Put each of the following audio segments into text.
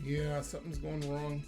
Yeah, something's going wrong.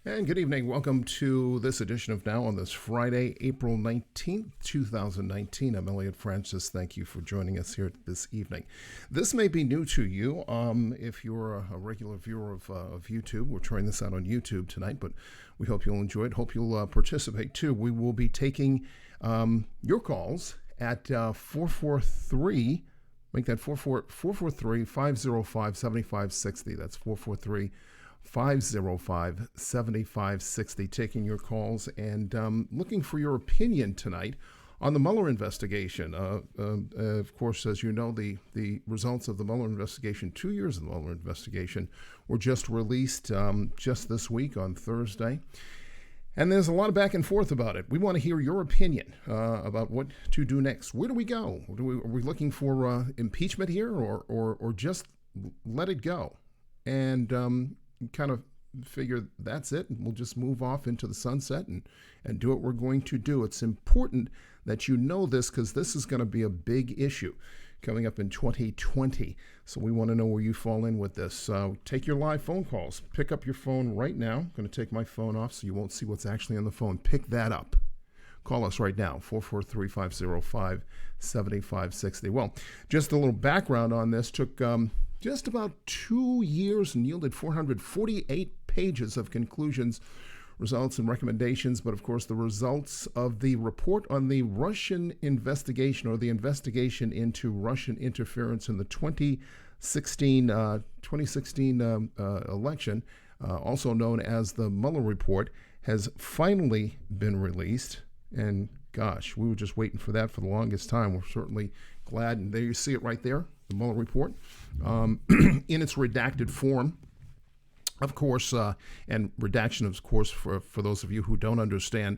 And good evening. Welcome to this edition of Now on this Friday, April 19th, 2019. I'm Elliot Francis. Thank you for joining us here this evening. This may be new to you. If you're a regular viewer of YouTube, we're trying this out on YouTube tonight, but we hope you'll enjoy it. Hope you'll participate too. We will be taking your calls at 443, make that 443-505-7560. That's 443 505-7560, taking your calls and looking for your opinion tonight on the Muller investigation. Of course, as you know, the results of the Muller investigation, 2 years of the Muller investigation, were just released just this week on Thursday. And there's a lot of back and forth about it. We want to hear your opinion about what to do next. Where do we go? Are we looking for impeachment here or just let it go? And kind of figure that's it, and we'll just move off into the sunset and do what we're going to do. It's important that you know this because this is going to be a big issue coming up in 2020. So we want to know where you fall in with this. Take your live phone calls. Pick up your phone right now. I'm going to take my phone off so you won't see what's actually on the phone. Pick that up. Call us right now, 443-505-7560. Well, just a little background on this. Took just about 2 years and yielded 448 pages of conclusions, results, and recommendations. But of course, the results of the report on the Russian investigation, or the investigation into Russian interference in the 2016 election, also known as the Mueller report, has finally been released. And gosh, we were just waiting for that for the longest time. We're certainly glad. And there you see it right there, the Mueller report, in its redacted form, of course, and redaction, of course, for those of you who don't understand,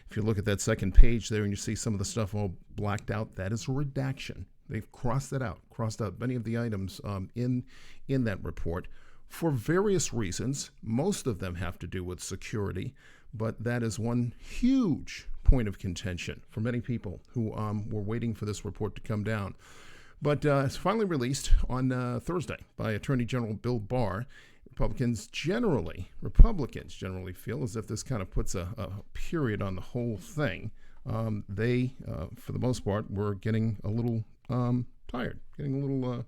if you look at that second page there and you see some of the stuff all blacked out, that is a redaction. They've crossed out many of the items in that report for various reasons. Most of them have to do with security, but that is one huge point of contention for many people who were waiting for this report to come down. But it's finally released on Thursday by Attorney General Bill Barr. Republicans generally feel as if this kind of puts a period on the whole thing. They, for the most part, were getting a little tired, getting a little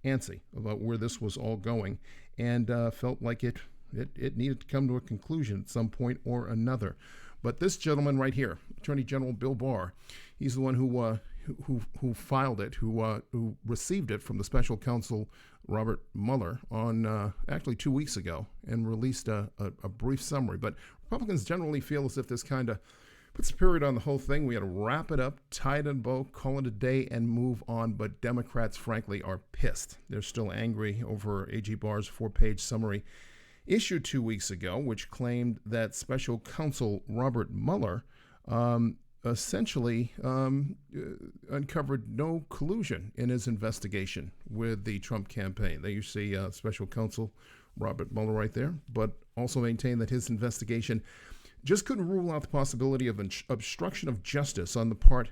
antsy about where this was all going, and felt like it needed to come to a conclusion at some point or another. But this gentleman right here, Attorney General Bill Barr, he's the one who filed it, who received it from the special counsel Robert Mueller on actually 2 weeks ago, and released a brief summary. But Republicans generally feel as if this kind of puts a period on the whole thing. We got to wrap it up, tie it in a bow, call it a day, and move on. But Democrats, frankly, are pissed. They're still angry over AG Barr's 4-page summary issued 2 weeks ago, which claimed that special counsel Robert Mueller essentially uncovered no collusion in his investigation with the Trump campaign. There you see special counsel Robert Mueller right there, but also maintained that his investigation just couldn't rule out the possibility of obstruction of justice on the part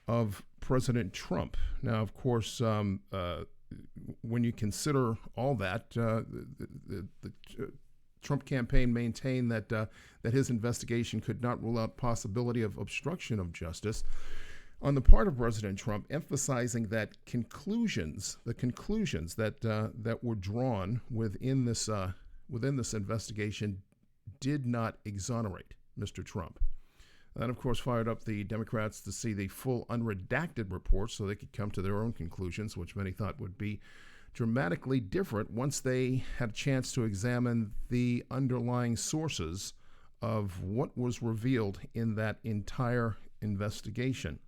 of President Trump. Now, of course, when you consider all that, the Trump campaign maintained that his investigation could not rule out possibility of obstruction of justice on the part of President Trump, emphasizing that the conclusions that were drawn within this investigation did not exonerate Mr. Trump. That, of course, fired up the Democrats to see the full unredacted report so they could come to their own conclusions, which many thought would be dramatically different once they had a chance to examine the underlying sources of what was revealed in that entire investigation.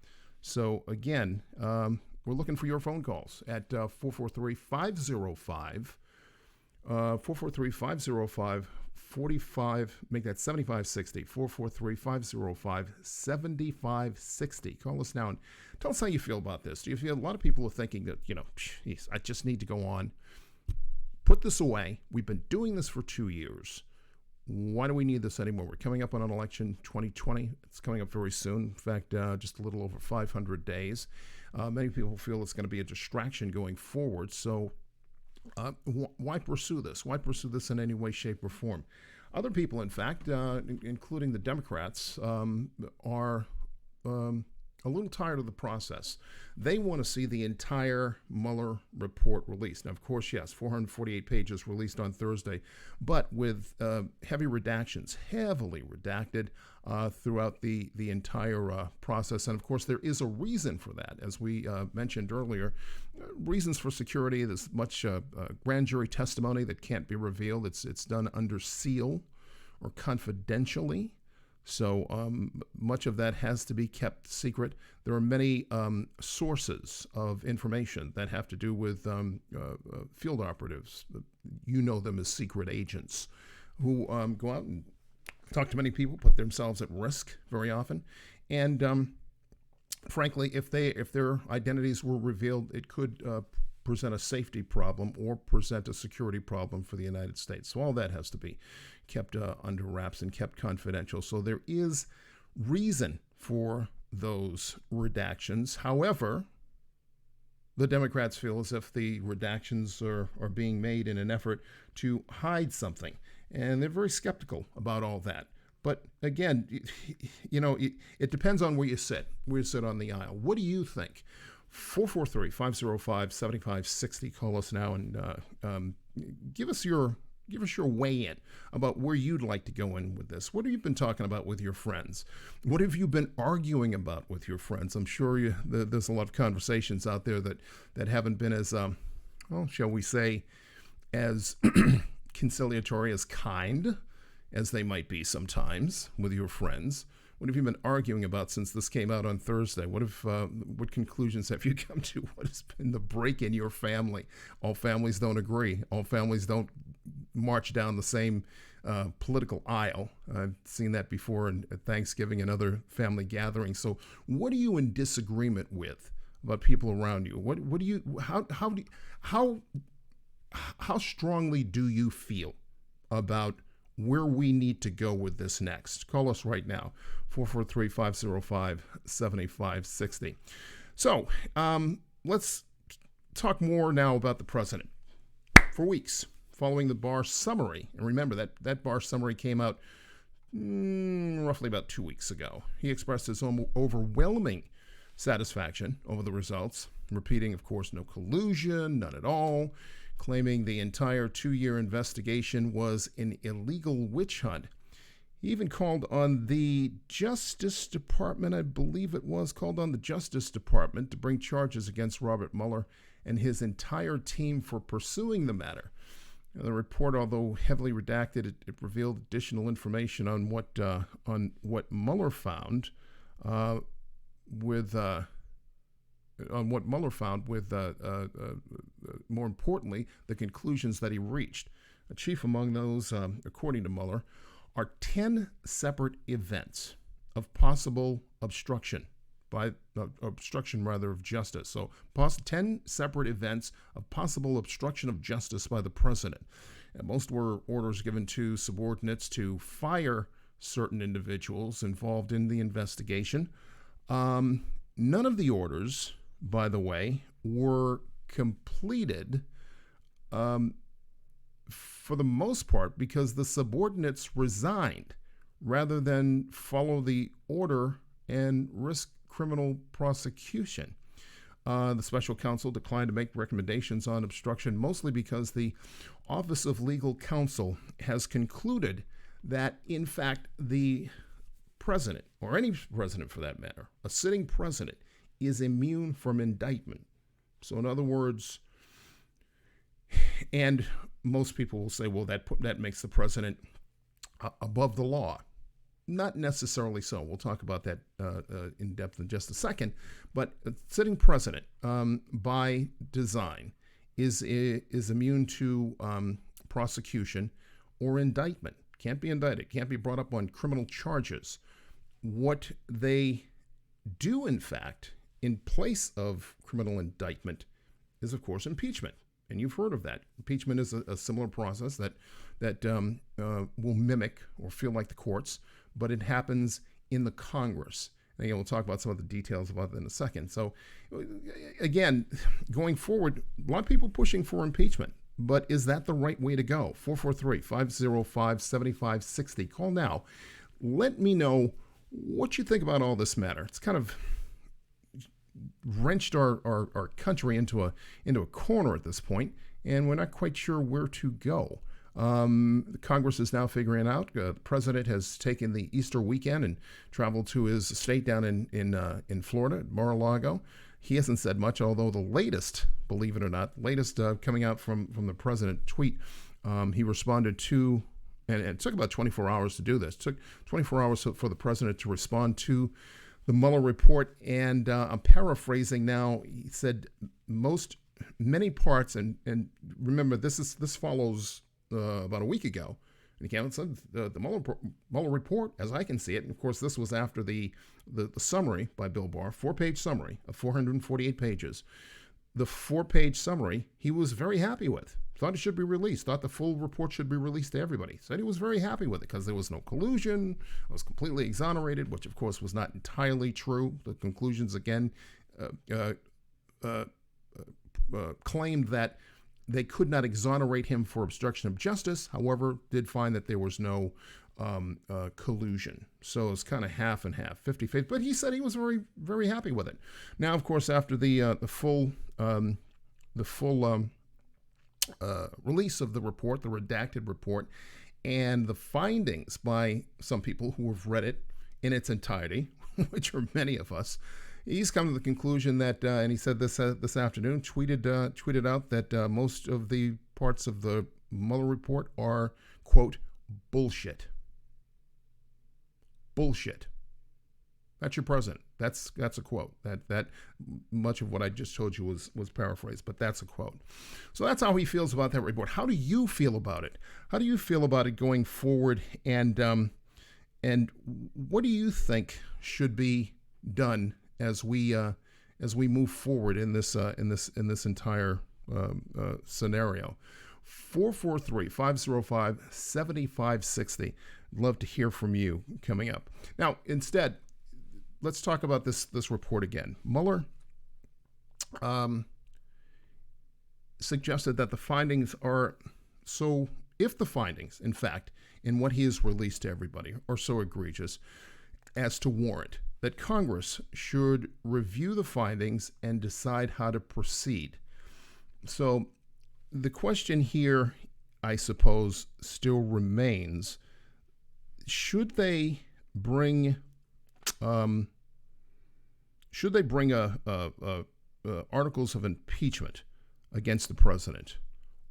So again, we're looking for your phone calls at 443-505 45, make that 7560, 443-505-7560. Call us now and tell us how you feel about this. Do you feel a lot of people are thinking that, geez, I just need to go on, put this away. We've been doing this for 2 years. Why do we need this anymore? We're coming up on an election 2020. It's coming up very soon. In fact, just a little over 500 days. Many people feel it's going to be a distraction going forward. So why pursue this? Why pursue this in any way, shape, or form? Other people, in fact, including the Democrats, are a little tired of the process. They want to see the entire Mueller report released. Now, of course, yes, 448 pages released on Thursday, but with heavy redactions, heavily redacted throughout the entire process. And of course, there is a reason for that. As we mentioned earlier, reasons for security. There's much grand jury testimony that can't be revealed. It's done under seal or confidentially. So much of that has to be kept secret. There are many sources of information that have to do with field operatives. You know them as secret agents who go out and talk to many people, put themselves at risk very often. And frankly, if their identities were revealed, it could present a safety problem or present a security problem for the United States. So all that has to be kept under wraps and kept confidential. So there is reason for those redactions. However, the Democrats feel as if the redactions are being made in an effort to hide something. And they're very skeptical about all that. But again, it depends on where you sit on the aisle. What do you think? 443-505-7560. Call us now and give us your weigh in about where you'd like to go in with this. What have you been talking about with your friends? What have you been arguing about with your friends? I'm sure there's a lot of conversations out there that haven't been as, shall we say, as conciliatory, as kind as they might be sometimes with your friends. What have you been arguing about since this came out on Thursday? What conclusions have you come to? What has been the break in your family? All families don't agree. All families don't march down the same political aisle. I've seen that before at Thanksgiving and other family gatherings. So what are you in disagreement with about people around you? How strongly do you feel about where we need to go with this next? Call us right now, 443-505-7560. So let's talk more now about the president. For weeks, following the Barr summary, and remember that Barr summary came out roughly about 2 weeks ago, he expressed his overwhelming satisfaction over the results, repeating, of course, no collusion, none at all, claiming the entire 2-year investigation was an illegal witch hunt. He even called on the Justice Department, I believe it was, called on the Justice Department to bring charges against Robert Mueller and his entire team for pursuing the matter. The report, although heavily redacted, it revealed additional information on what Mueller found with more importantly, the conclusions that he reached. Chief among those, according to Mueller, are 10 separate events of possible obstruction of justice. So 10 separate events of possible obstruction of justice by the president. And most were orders given to subordinates to fire certain individuals involved in the investigation. None of the orders, by the way, were completed for the most part because the subordinates resigned rather than follow the order and risk criminal prosecution. The special counsel declined to make recommendations on obstruction, mostly because the Office of Legal Counsel has concluded that, in fact, the president, or any president for that matter, a sitting president, is immune from indictment. So in other words, and most people will say, well, that makes the president above the law. Not necessarily so. We'll talk about that in depth in just a second. But a sitting president, by design, is immune to prosecution or indictment. Can't be indicted. Can't be brought up on criminal charges. What they do, in fact, in place of criminal indictment is, of course, impeachment. And you've heard of that. Impeachment is a similar process that will mimic or feel like the courts, but it happens in the Congress. And again, we'll talk about some of the details about that in a second. So, again, going forward, a lot of people pushing for impeachment. but is that the right way to go? 443-505-7560. Call now. Let me know what you think about all this matter. It's kind of wrenched our country into a corner at this point, and we're not quite sure where to go. Congress is now figuring out. The president has taken the Easter weekend and traveled to his estate down in Florida, Mar-a-Lago. He hasn't said much, although the latest, believe it or not, coming out from the president tweet, he responded to, and it took about 24 hours to do this. It took 24 hours for the president to respond to the Muller report, and I'm paraphrasing now. He said many parts, and remember this follows about a week ago. And he came and said the Muller report, as I can see it, and of course this was after the summary by Bill Barr, 4-page summary of 448 pages. The 4-page summary he was very happy with. Thought it should be released. Thought the full report should be released to everybody. Said he was very happy with it because there was no collusion. It was completely exonerated, which of course was not entirely true. The conclusions again claimed that they could not exonerate him for obstruction of justice. However, did find that there was no collusion. So it's kind of half and half, 50-50. But he said he was very, very happy with it. Now, of course, after the full release of the report, the redacted report, and the findings by some people who have read it in its entirety, which are many of us, he's come to the conclusion that, and he said this afternoon, tweeted out that most of the parts of the Mueller report are, quote, bullshit. Bullshit. That's your president. That's a quote. That much of what I just told you was paraphrased, but that's a quote. So that's how he feels about that report. How do you feel about it? How do you feel about it going forward? And what do you think should be done as we move forward in this entire scenario? 443-505-7560. Love to hear from you coming up. Now, instead, let's talk about this report again. Mueller suggested that the findings are so, if the findings, in fact, in what he has released to everybody are so egregious as to warrant that Congress should review the findings and decide how to proceed. So the question here, I suppose, still remains, should they bring articles of impeachment against the president,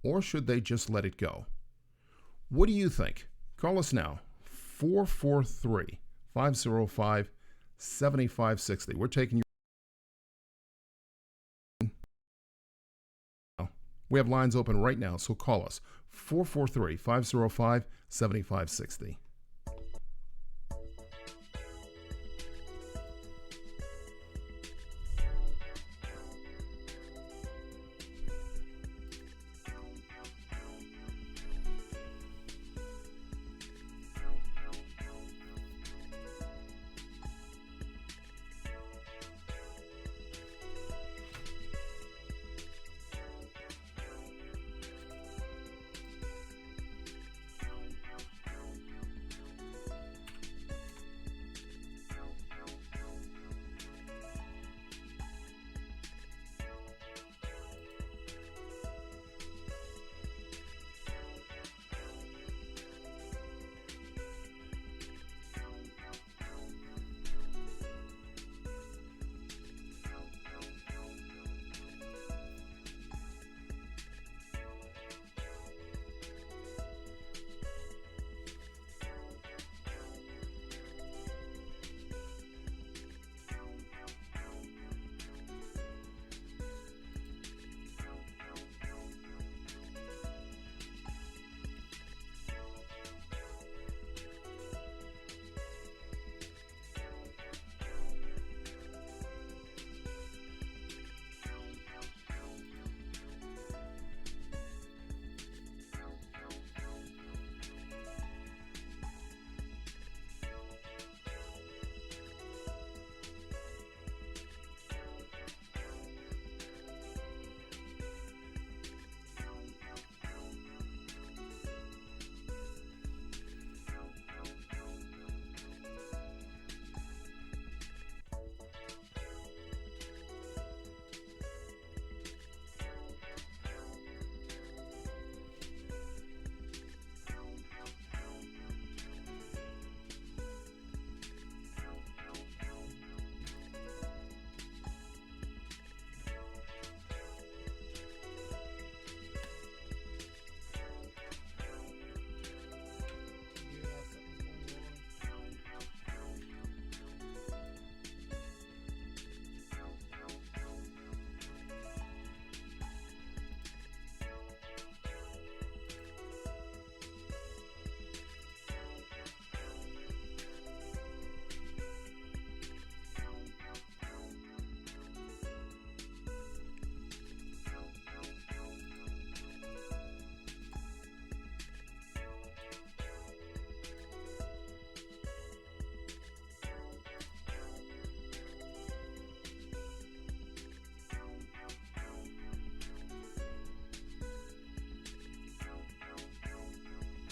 or should they just let it go? What do you think? Call us now, 443-505-7560. We're taking your... We have lines open right now, so call us, 443-505-7560.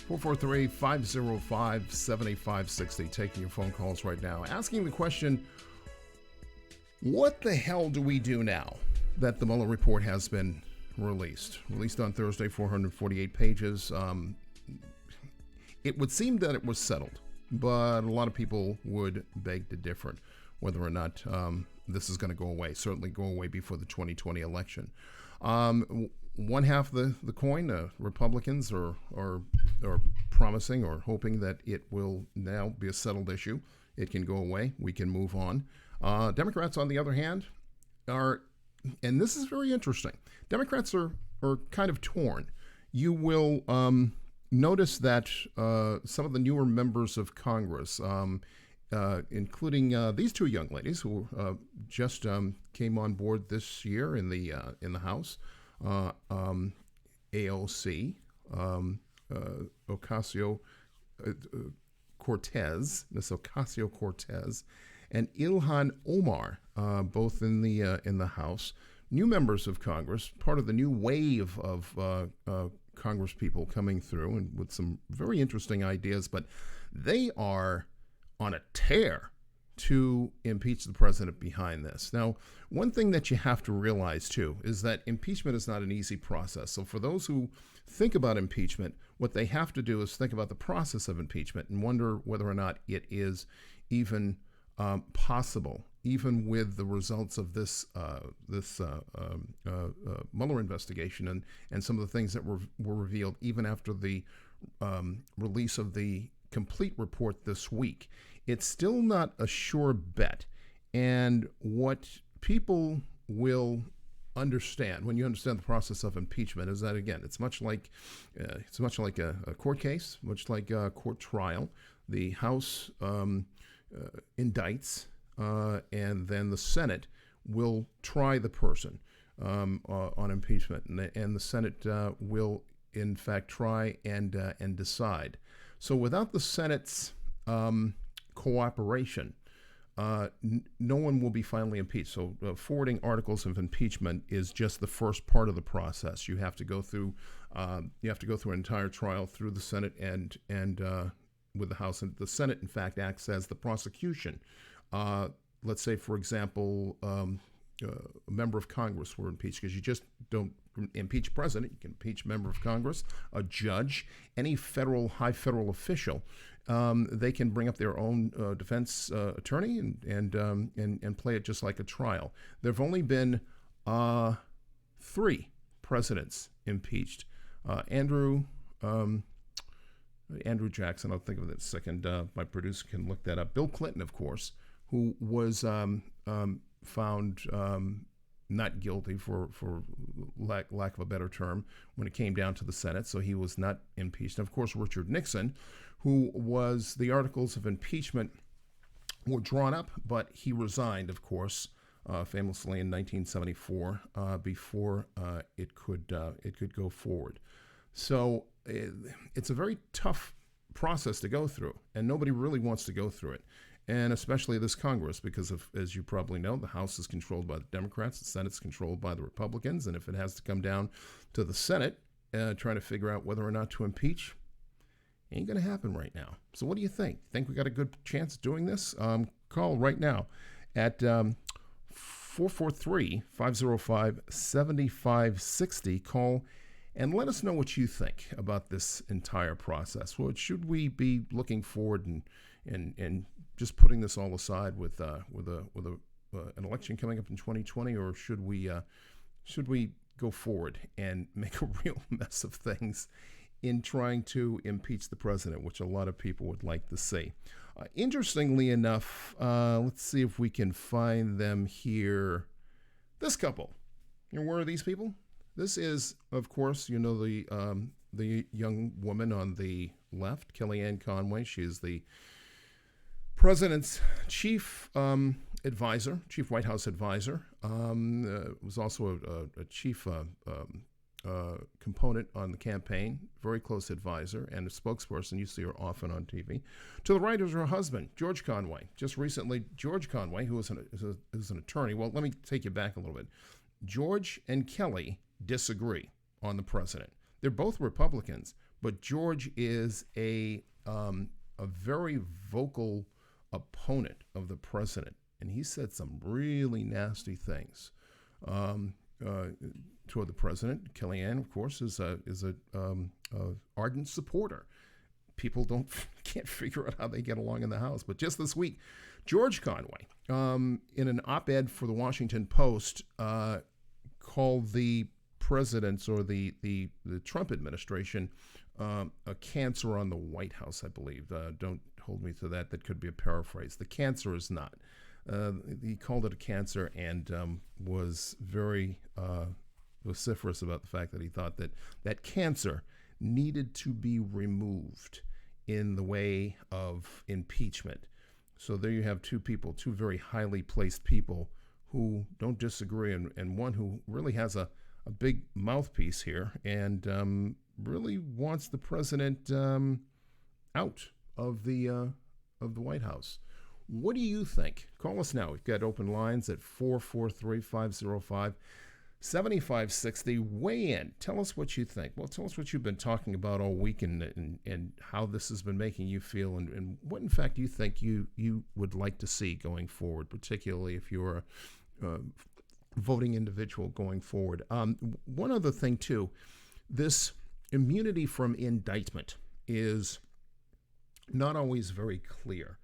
443-505-7560. Taking your phone calls right now. Asking the question, what the hell do we do now that the Muller report has been released? Released on Thursday, 448 pages. It would seem that it was settled, but a lot of people would beg to differ whether or not this is going to go away. Certainly go away before the 2020 election. One half of the coin, Republicans are promising or hoping that it will now be a settled issue. It can go away. We can move on. Democrats, on the other hand, are, and this is very interesting, Democrats are kind of torn. You will notice that some of the newer members of Congress, including these two young ladies who just came on board this year in the House, AOC, Ocasio-Cortez, Miss Ocasio-Cortez, and Ilhan Omar, both in the House, new members of Congress, part of the new wave of Congress people coming through and with some very interesting ideas, but they are on a tear to impeach the president behind this. Now, one thing that you have to realize, too, is that impeachment is not an easy process. So for those who think about impeachment, what they have to do is think about the process of impeachment and wonder whether or not it is even possible, even with the results of this Mueller investigation and some of the things that were revealed even after the release of the complete report this week. It's still not a sure bet. And what people will understand when you understand the process of impeachment is that, again, it's much like a court case, much like a court trial. The House indicts, and then the Senate will try the person on impeachment, and the Senate will, in fact, try and decide. So without the Senate's cooperation, no one will be finally impeached. So forwarding articles of impeachment is just the first part of the process. You have to go through an entire trial through the Senate and with the House. And the Senate, in fact, acts as the prosecution. Let's say, for example, a member of Congress were impeached, because you just don't impeach president. You can impeach a member of Congress, a judge, any high federal official. They can bring up their own defense attorney and play it just like a trial. There have only been 3 presidents impeached. Andrew Jackson, I'll think of it in a second. My producer can look that up. Bill Clinton, of course, who was found not guilty, for lack of a better term, when it came down to the Senate, so he was not impeached. And of course, Richard Nixon, who was, the articles of impeachment were drawn up, but he resigned, of course, famously in 1974, before it could go forward. So it's a very tough process to go through, and nobody really wants to go through it. And especially this Congress, because as you probably know, the House is controlled by the Democrats, the Senate's controlled by the Republicans, and if it has to come down to the Senate trying to figure out whether or not to impeach, ain't going to happen right now. So what do you think? Think we got a good chance of doing this? Call right now at 443-505-7560. Call and let us know what you think about this entire process. Well, should we be looking forward and just putting this all aside with an election coming up in 2020, or should we go forward and make a real mess of things in trying to impeach the president, which a lot of people would like to see? Interestingly enough, let's see if we can find them here. This couple. Where are these people? This is, of course, the young woman on the left, Kellyanne Conway. She is the president's chief advisor, chief White House advisor. Was also a chief component on the campaign, very close advisor, and a spokesperson. You see her often on TV. To the right is her husband, George Conway. Just recently, George Conway, who is an attorney. Well, let me take you back a little bit. George and Kelly disagree on the president. They're both Republicans, but George is a very vocal opponent of the president, and he said some really nasty things toward the president. Kellyanne, of course, is a ardent supporter. People can't figure out how they get along in the House. But just this week, George Conway, in an op-ed for the Washington Post, called the president's or the Trump administration a cancer on the White House, I believe. Don't hold me to that. That could be a paraphrase. The cancer is not. He called it a cancer and was very vociferous about the fact that he thought that cancer needed to be removed in the way of impeachment. So there you have two people, two very highly placed people who don't disagree, and one who really has a big mouthpiece here and really wants the president out of the White House. What do you think? Call us now. We've got open lines at 443-505-7560. Weigh in. Tell us what you think. Well, tell us what you've been talking about all week and how this has been making you feel and what, in fact, you think you would like to see going forward, particularly if you're a voting individual going forward. One other thing, too, this immunity from indictment is not always very clear.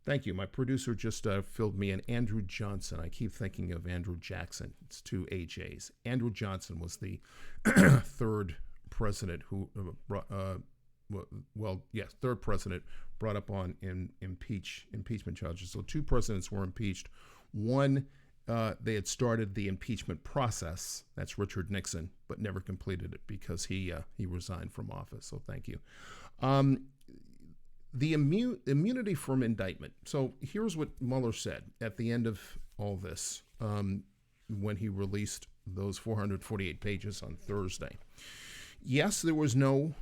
Thank you. My producer just filled me in. Andrew Johnson. I keep thinking of Andrew Jackson. It's two AJs. Andrew Johnson was the third president who, third president brought up on impeachment charges. So two presidents were impeached. One, they had started the impeachment process. That's Richard Nixon, but never completed it because he resigned from office. So thank you. The immunity from indictment. So here's what Mueller said at the end of all this when he released those 448 pages on Thursday. Yes, there was no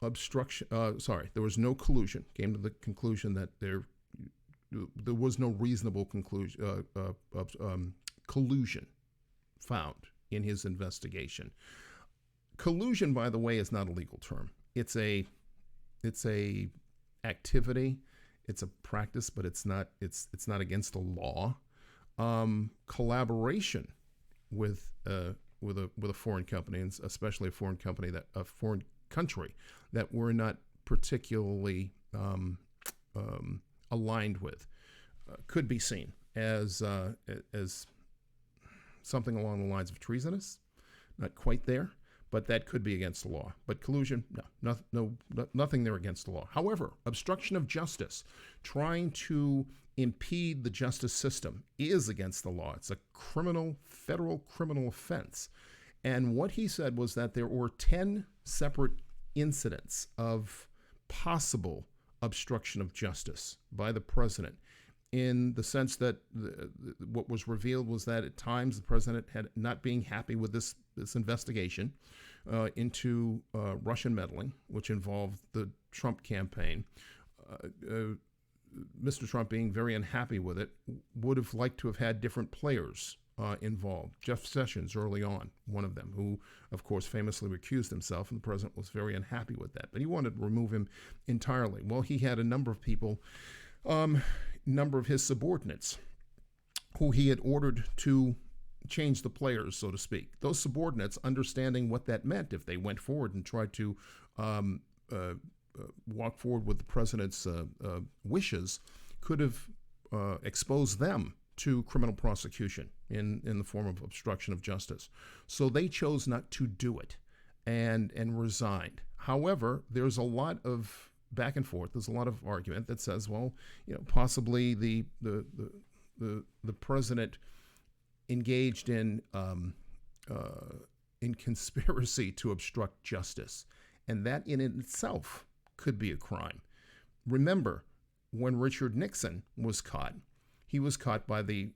obstruction. There was no collusion. Came to the conclusion that there was no reasonable collusion found in his investigation. Collusion, by the way, is not a legal term. It's a activity, it's a practice, but it's not against the law. Collaboration with a foreign company, and especially a foreign country that we're not particularly aligned with, could be seen as something along the lines of treasonous. Not quite there, but that could be against the law. But collusion, no, nothing there against the law. However, obstruction of justice, trying to impede the justice system, is against the law. It's a federal criminal offense. And what he said was that there were 10 separate incidents of possible obstruction of justice by the president, in the sense that what was revealed was that at times the president had not being happy with this investigation into Russian meddling, which involved the Trump campaign. Mr. Trump, being very unhappy with it, would have liked to have had different players involved. Jeff Sessions, early on, one of them, who, of course, famously recused himself, and the president was very unhappy with that. But he wanted to remove him entirely. Well, he had a number of people, number of his subordinates, who he had ordered to change the players, so to speak. Those subordinates, understanding what that meant if they went forward and tried to walk forward with the president's wishes, could have exposed them to criminal prosecution in the form of obstruction of justice. So they chose not to do it and resigned. However, there's a lot of back and forth. There's a lot of argument that says, well, possibly the president engaged in conspiracy to obstruct justice, and that in itself could be a crime. Remember, when Richard Nixon was caught, he was caught by the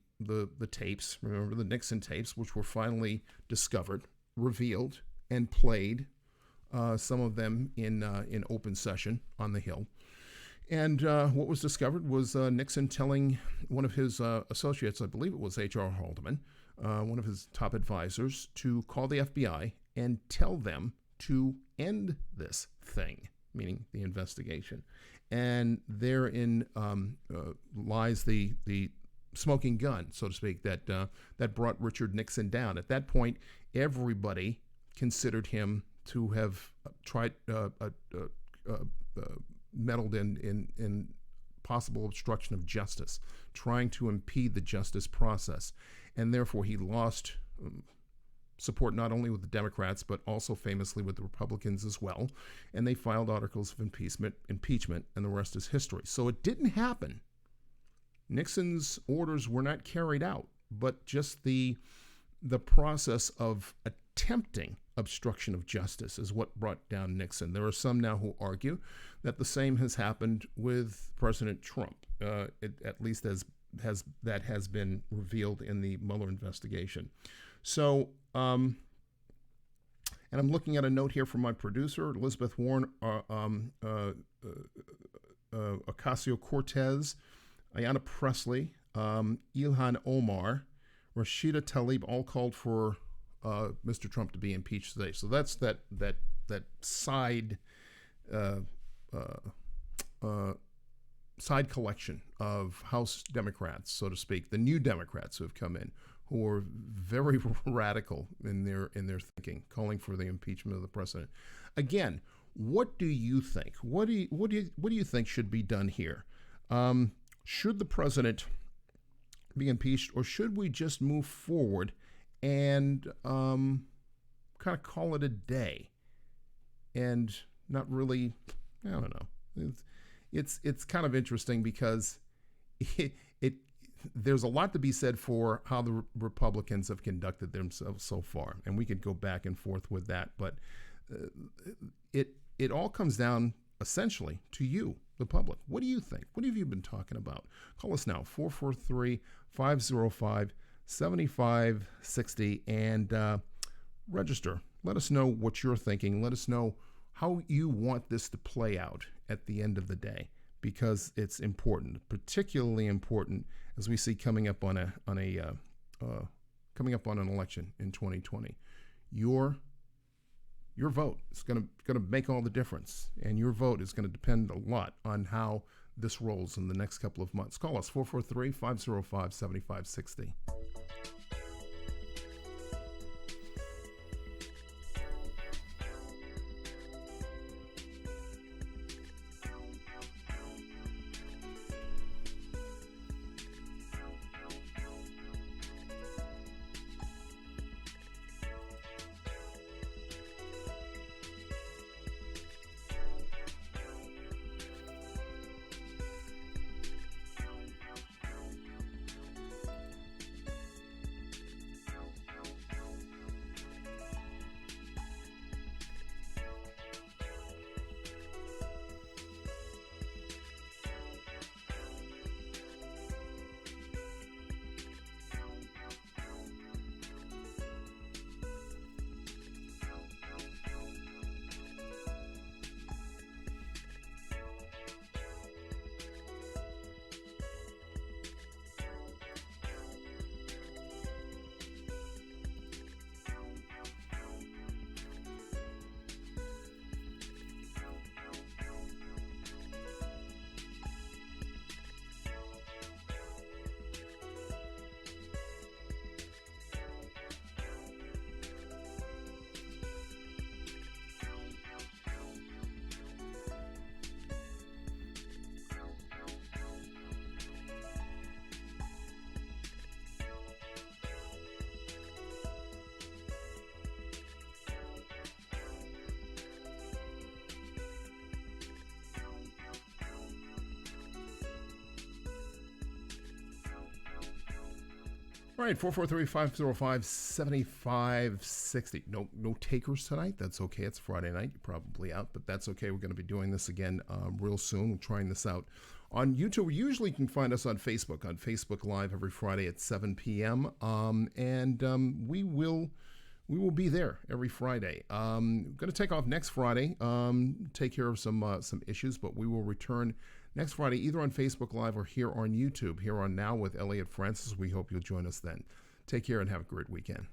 tapes. Remember the Nixon tapes, which were finally discovered, revealed, and played. Some of them in open session on the Hill. And what was discovered was Nixon telling one of his associates, I believe it was H.R. Haldeman, one of his top advisors, to call the FBI and tell them to end this thing, meaning the investigation. And therein lies the smoking gun, so to speak, that brought Richard Nixon down. At that point, everybody considered him to have tried meddled in possible obstruction of justice, trying to impede the justice process, and therefore he lost support not only with the Democrats but also famously with the Republicans as well, and they filed articles of impeachment, and the rest is history. So it didn't happen. Nixon's orders were not carried out, but just the process of attempting obstruction of justice is what brought down Nixon. There are some now who argue that the same has happened with President Trump, at least as has been revealed in the Mueller investigation. So, and I'm looking at a note here from my producer, Elizabeth Warren, Ocasio-Cortez, Ayanna Pressley, Ilhan Omar, Rashida Tlaib all called for Mr. Trump to be impeached today. So that's that side side collection of House Democrats, so to speak, the new Democrats who have come in, who are very radical in their thinking, calling for the impeachment of the president. Again, what do you think? What do you think should be done here? Should the president be impeached, or should we just move forward and kind of call it a day and not really? I don't know. It's kind of interesting because there's a lot to be said for how the Republicans have conducted themselves so far, and we could go back and forth with that. But it all comes down essentially to you, the public. What do you think? What have you been talking about? Call us now, 443-505-7560, and register. Let us know what you're thinking. Let us know how you want this to play out at the end of the day, because it's important, particularly important as we see coming up on an election in 2020. Your vote is going to make all the difference, and your vote is going to depend a lot on how this rolls in the next couple of months. Call us 443-505-7560. All right, 443-505-7560. No takers tonight. That's okay. It's Friday night. You're probably out, but that's okay. We're going to be doing this again real soon. We're trying this out on YouTube. Usually you can find us on Facebook Live every Friday at 7 p.m. We will be there every Friday. Going to take off next Friday, take care of some issues, but we will return next Friday, either on Facebook Live or here on YouTube, here on Now with Elliot Francis. We hope you'll join us then. Take care and have a great weekend.